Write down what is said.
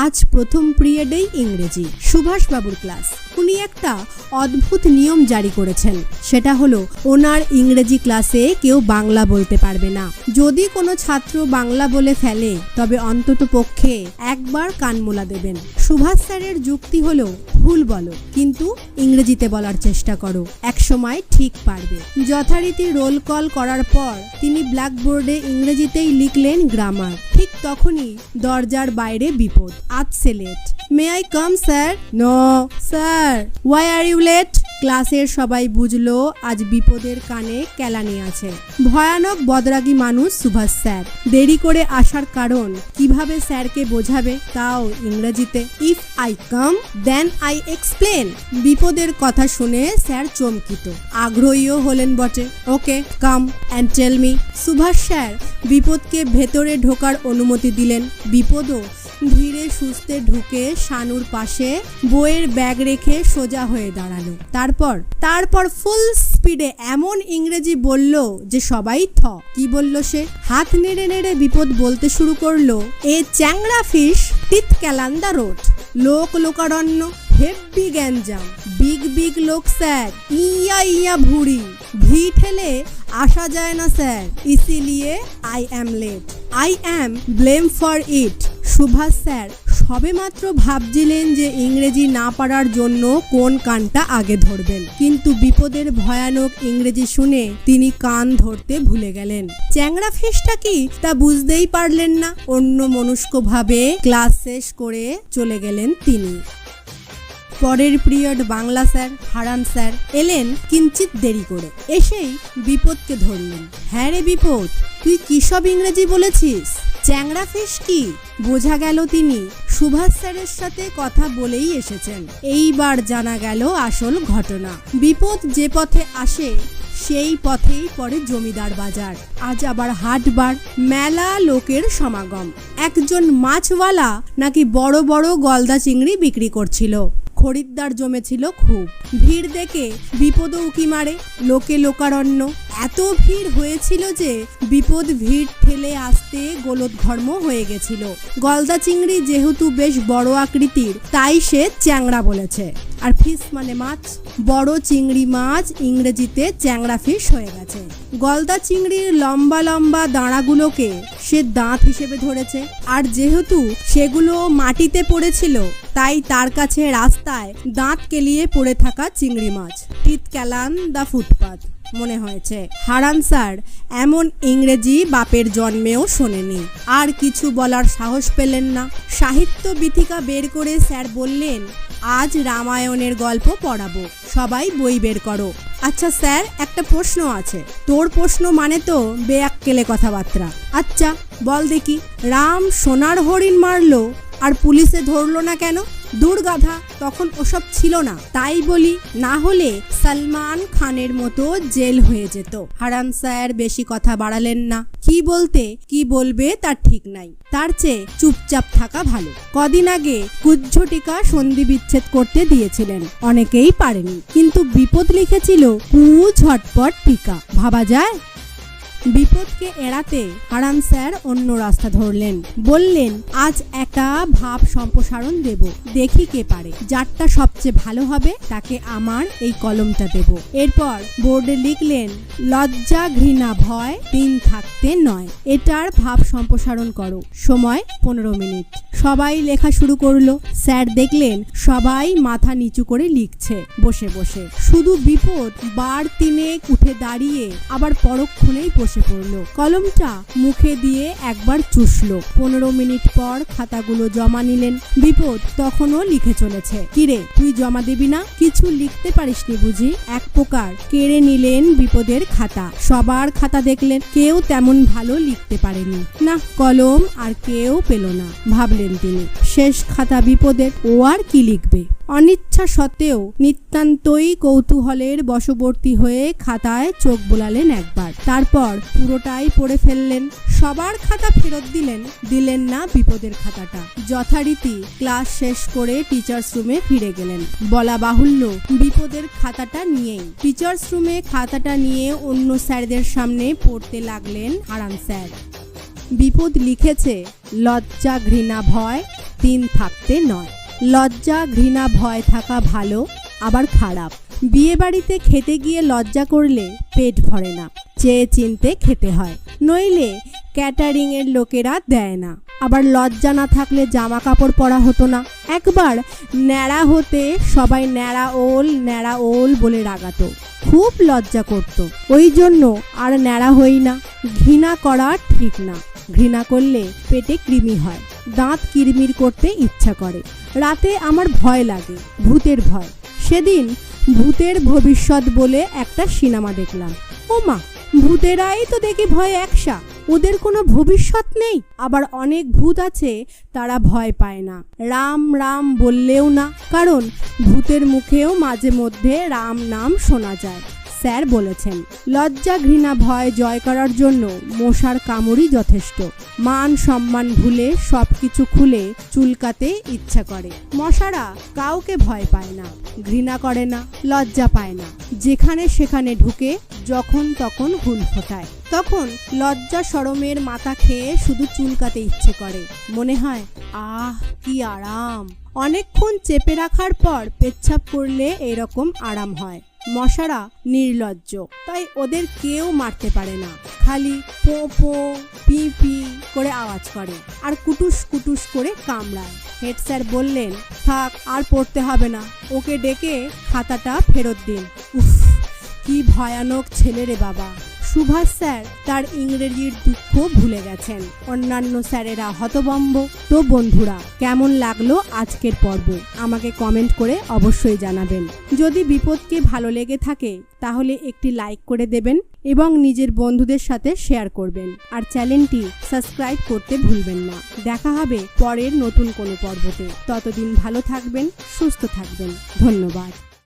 আজ প্রথম পিরিয়ডেই ইংরেজি। সুভাষবাবুর ক্লাস। উনি একটা অদ্ভুত নিয়ম জারি করেছেন, সেটা হলো ওনার ইংরেজি ক্লাসে কেউ বাংলা বলতে পারবে না। যদি কোনো ছাত্র বাংলা বলে ফেলে তবে অন্তত পক্ষে একবার কানমোলা দেবেন। সুভাষ স্যারের যুক্তি হলো ভুল বলো কিন্তু ইংরেজিতে বলার চেষ্টা করো, একসময় ঠিক পারবে। যথারীতি রোল কল করার পর তিনি ব্ল্যাকবোর্ডে ইংরেজিতেই লিখলেন গ্রামার। ঠিক তখনই দরজার বাইরে বিপদ। আজ সে late. May I come sir? No sir. Why are you late? ক্লাসের সবাই বুঝলো আজ বিপদের কানে কেলানি আছে। ভয়ানক বদরাগী মানুষ সুভাষ স্যার। দেরি করে আসার কারণ কিভাবে স্যারকে বোঝাবে, তাও ইংরেজিতে। If I come then I explain. বিপদের কথা শুনে স্যার চমকিত, আগ্রহীও হলেন বটে। Okay come and tell me. Subhash sir বিপদকে ভেতরে ঢোকার অনুমতি দিলেন। বিপদও ধীরে সুস্থে ঢুকে শানুর পাশে বইয়ের ব্যাগ রেখে সোজা হয়ে দাঁড়ালো। তারপর ফুল স্পিডে এমন ইংরেজি বলল যে সবাই থ। কি বলল সে? হাত নেড়ে নেড়ে বিপদ বলতে শুরু করলো, এ চ্যাংড়া ফিশ টিথ ক্যালান্দা রোড। লোক লোকারণ্য, হেভি গ্যাঞ্জাম, বিগ লোক স্যার, ইয়া ভুড়ি, ভি ঠেলে আসা যায় না স্যার, ইসিলিয়ে I am late, I am blame for it. Subhash sir সবেমাত্র ভাবছিলেন যে ইংরেজি না পারার জন্য কোন কানটা আগে ধরবেন, কিন্তু বিপদের ভয়ানক ইংরেজি শুনে তিনি কান ধরতে ভুলে গেলেন। চ্যাংড়া ফিশটা কি তা বুঝতেই পারলেন না। অন্য মনস্কভাবে ক্লাস শেষ করে চলে গেলেন তিনি। পরের পিরিয়ড বাংলা স্যার হারান স্যার এলেন কিঞ্চিত দেরি করে। এসেই বিপদকে ধরলেন। হ্যাঁ রে বিপদ, তুই কি সব ইংরেজি বলেছিস? চ্যাংড়া ফিশ কি? বোঝা গেল তিনি সুভাষ স্যারের সাথে কথা বলেই এসেছেন। এইবার জানা গেল আসল ঘটনা। বিপদ যে পথে আসে সেই পথেই পড়ে জমিদার বাজার। আজ আবার হাটবার, মেলা লোকের সমাগম। একজন মাছওয়ালা নাকি বড় বড় গলদা চিংড়ি বিক্রি করছিল। খরিদ্দার জমেছিল খুব। ভিড় দেখে বিপদও উকি মারে। লোকে লোকারণ্য। এত ভিড় হয়েছিল যে বিপদ ভিড় ঠেলে আসতে গোলতঘর্ম হয়ে গেছিল। গলদা চিংড়ি যেহেতু বেশ বড় আকৃতির, তাই সে চ্যাংড়া বলেছে। আর ফিশ মানে মাছ। বড় চিংড়ি মাছ ইংরেজিতে চ্যাংড়া ফিশ হয়ে গেছে। গলদা চিংড়ির লম্বা লম্বা দাঁড়াগুলোকে সে দাঁত হিসেবে ধরেছে। আর যেহেতু সেগুলো মাটিতে পড়েছিল, তাই তার কাছে রাস্তায় দাঁত কেলিয়ে পড়ে থাকা চিংড়ি মাছ। টিথ ক্যালান দা ফুটপাথ মনে হয়েছে। হারান স্যার এমন ইংরেজি বাপের জন্মেও শোনেনি। আর কিছু বলার সাহস পেলেন না। সাহিত্য বিথিকা বের করে স্যার বললেন, আজ রামায়ণের গল্প পড়াবো, সবাই বই বের করো। আচ্ছা স্যার, একটা প্রশ্ন আছে। তোর প্রশ্ন মানে তো বেয়াক্কেলে কথাবার্তা। আচ্ছা বল দেখি, রাম সোনার হরিণ মারলো আর পুলিশে ধরলো না কেন? দূর গাধা, তখন ওসব ছিল না, তাই বলি। না হলে সালমান খানের মতো জেল হয়ে যেত। হারান স্যার বেশি কথা বাড়ালেন না। কি বলতে কি বলবে তার ঠিক নাই। তার চেয়ে চুপচাপ থাকা ভালো। কদিন আগে কুজ্ঝটিকা সন্ধি বিচ্ছেদ করতে দিয়েছিলেন, অনেকেই পারেনি, কিন্তু বিপদ লিখেছিল কু ঝটপট টিকা। ভাবা যায়? বিপদকে এড়াতে হারান স্যার অন্য রাস্তা ধরলেন। বললেন, আজ একটা ভাব সম্প্রসারণ দেব, দেখি কে পারে। যারটা সবচেয়ে ভালো হবে তাকে আমার এই কলমটা দেব। এরপর বোর্ডে লিখলেন, লজ্জা ঘৃণা ভয় দিন থাকতে নয়। এটার ভাব সম্প্রসারণ করো। সময় 15 মিনিট। সবাই লেখা শুরু করলো। স্যার দেখলেন সবাই মাথা নিচু করে লিখছে বসে বসে। শুধু বিপদ বার তিনেক উঠে দাঁড়িয়ে আবার পরক্ষণেই বসে পড়লো। কলমটা মুখে দিয়ে একবার চুষলো। 15 মিনিট পর খাতাগুলো জমা নিলেন। বিপদ তখনও লিখে চলেছে। কিরে, তুই জমা দিবি না? কিছু লিখতে পারিসনি বুঝি? এক প্রকার কেড়ে নিলেন বিপদের খাতা। সবার খাতা দেখলেন, কেউ তেমন ভালো লিখতে পারেনি। না, কলম আর কেউ পেল না। ভাবলেন তিনি, শেষ খাতা বিপদের, ও আর কি লিখবে? অনিচ্ছা সত্ত্বেও নিতান্তই কৌতূহলের বশবর্তী হয়ে খাতায় চোখ বোলালেন একবার। তারপর পুরোটাই পড়ে ফেললেন। সবার খাতা ফেরত দিলেন না বিপদের খাতাটা। যথারীতি ক্লাস শেষ করে টিচার্স রুমে ফিরে গেলেন। বলা বাহুল্য, বিপদের খাতাটা নিয়েই টিচার্স রুমে খাতাটা নিয়ে অন্য স্যারদের সামনে পড়তে লাগলেন হারান স্যার। বিপদ লিখেছে, লজ্জা ঘৃণা ভয় তিন থাকতে নয়। লজ্জা ঘৃণা ভয় থাকা ভালো আবার খারাপ। বিয়েবাড়িতে খেতে গিয়ে লজ্জা করলে পেট ভরে না, চেয়ে চিনতে খেতে হয়, নইলে ক্যাটারিংয়ের লোকেরা দেয় না। আবার লজ্জা না থাকলে জামা কাপড় পরা হতো না। একবার ন্যাড়া হতে সবাই ন্যাড়া ওল বলে রাগাতো, খুব লজ্জা করত, ওই জন্য আর ন্যাড়া হই না। ঘৃণা করা ঠিক না, ঘৃণা করলে পেটে কৃমি হয়, দাঁত কিরমির করতে ইচ্ছা করে। রাতে আমার ভয় লাগে, ভূতের ভয়। সেদিন ভূতের ভবিষ্যৎ বলে একটা সিনেমা দেখলাম। ও মা, ভূতেরাই তো দেখি ভয় একসা, ওদের কোনো ভবিষ্যৎ নেই। আবার অনেক ভূত আছে তারা ভয় পায় না, রাম রাম বললেও না, কারণ ভূতের মুখেও মাঝে মধ্যে রাম নাম শোনা যায়। স্যার বলেছেন, লজ্জা ঘৃণা ভয় জয় করার জন্য মশার কামড়ই যথেষ্ট। মান সম্মান ভুলে সবকিছু খুলে চুলকাতে ইচ্ছা করে। মশারা কাউকে ভয় পায় না, ঘৃণা করে না, লজ্জা পায় না। যেখানে সেখানে ঢুকে যখন তখন হুল ফোটায়। তখন লজ্জা শরমের মাথা খেয়ে শুধু চুলকাতে ইচ্ছে করে, মনে হয় আহ কি আরাম। অনেকক্ষণ চেপে রাখার পর পেচ্ছাপ করলে এরকম আরাম হয়। মশারা নির্লজ্জ, তাই ওদের কেউ মারতে পারে না, খালি পো পো পি পি করে আওয়াজ করে আর কুটুস কুটুস করে কামড়ায়। হেড স্যার বললেন, থাক আর পড়তে হবে না, ওকে ডেকে খাতাটা ফেরত দিন। উফ, কি ভয়ানক ছেলে রে বাবা। সুভাষ স্যার তার ইংরেজির দুঃখ ভুলে গেছেন, অন্যান্য স্যারেরা হতভম্ব। তো বন্ধুরা, কেমন লাগলো আজকের পর্ব আমাকে কমেন্ট করে অবশ্যই জানাবেন। যদি বিপদকে ভালো লেগে থাকে তাহলে একটি লাইক করে দেবেন এবং নিজের বন্ধুদের সাথে শেয়ার করবেন, আর চ্যানেলটি সাবস্ক্রাইব করতে ভুলবেন না। দেখা হবে পরের নতুন কোনো পর্বতে। ততদিন ভালো থাকবেন, সুস্থ থাকবেন। ধন্যবাদ।